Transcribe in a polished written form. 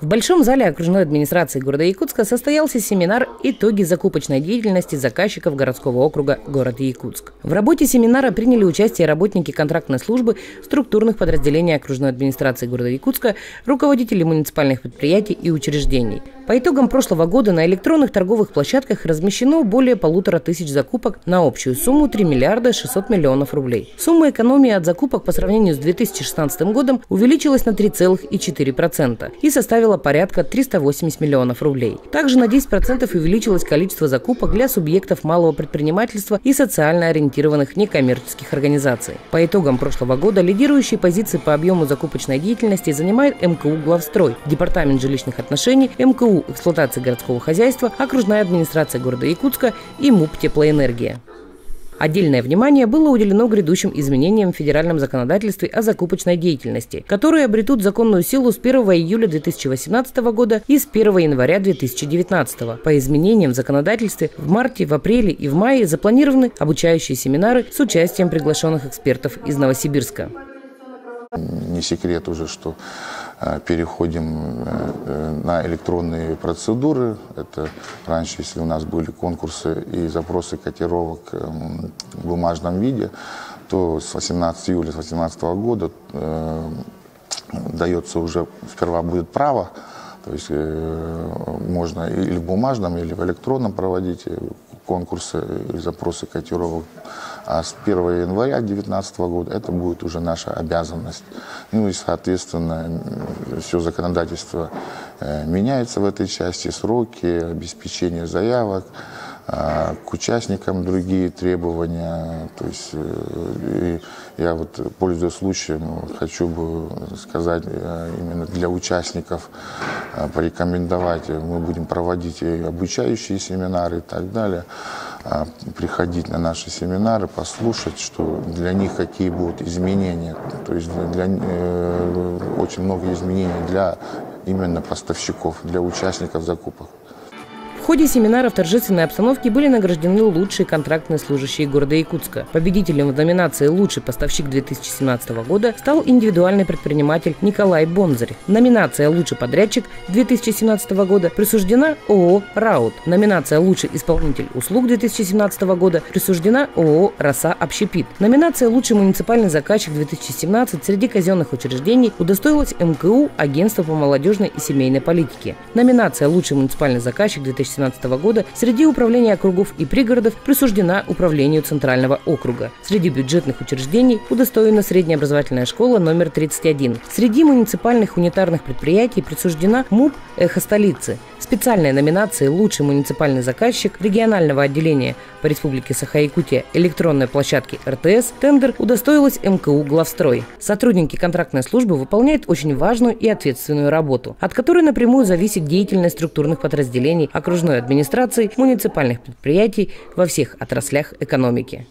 В Большом зале окружной администрации города Якутска состоялся семинар «Итоги закупочной деятельности заказчиков городского округа города Якутск». В работе семинара приняли участие работники контрактной службы структурных подразделений окружной администрации города Якутска, руководители муниципальных предприятий и учреждений. По итогам прошлого года на электронных торговых площадках размещено более 1500 закупок на общую сумму 3 миллиарда 600 миллионов рублей. Сумма экономии от закупок по сравнению с 2016 годом увеличилась на 3,4% и составила порядка 380 миллионов рублей. Также на 10% увеличилось количество закупок для субъектов малого предпринимательства и социально ориентированных некоммерческих организаций. По итогам прошлого года лидирующие позиции по объему закупочной деятельности занимает МКУ «Главстрой», Департамент жилищных отношений, МКУ эксплуатации городского хозяйства, окружная администрация города Якутска и МУП «Теплоэнергия». Отдельное внимание было уделено грядущим изменениям в федеральном законодательстве о закупочной деятельности, которые обретут законную силу с 1 июля 2018 года и с 1 января 2019. По изменениям в законодательстве в марте, в апреле и в мае запланированы обучающие семинары с участием приглашенных экспертов из Новосибирска. Не секрет уже, что переходим на электронные процедуры. Это раньше, если у нас были конкурсы и запросы котировок в бумажном виде, то с 18 июля 2018 года дается уже, сперва будет право, то есть можно или в бумажном, или в электронном проводить конкурсы и запросы котировок. А с 1 января 2019 года это будет уже наша обязанность. Ну и, соответственно, все законодательство меняется в этой части, сроки, обеспечение заявок, к участникам другие требования. То есть я вот, пользуясь случаем, хочу бы сказать именно для участников, порекомендовать, мы будем проводить и обучающие семинары и так далее, приходить на наши семинары, послушать, что для них какие будут изменения. То есть очень много изменений для именно поставщиков, для участников закупок. В ходе семинара в торжественной обстановке были награждены лучшие контрактные служащие города Якутска. Победителем в номинации «Лучший поставщик 2017 года» стал индивидуальный предприниматель Николай Бонзарь. Номинация «Лучший подрядчик 2017 года» присуждена ООО «Раут». Номинация «Лучший исполнитель услуг 2017 года» присуждена ООО «Роса Общепит». Номинация «Лучший муниципальный заказчик 2017» среди казенных учреждений удостоилась МКУ «Агентство по молодежной и семейной политике». Номинация «Лучший муниципальный заказчик 2017 года» среди управления округов и пригородов присуждена управлению Центрального округа. Среди бюджетных учреждений удостоена средняя образовательная школа номер 31. Среди муниципальных унитарных предприятий присуждена МУП «Эхо столицы». Специальная номинация «Лучший муниципальный заказчик» регионального отделения по Республике Саха-Якутия электронной площадки РТС тендер удостоилась МКУ «Главстрой». Сотрудники контрактной службы выполняют очень важную и ответственную работу, от которой напрямую зависит деятельность структурных подразделений окружной администрации, муниципальных предприятий во всех отраслях экономики.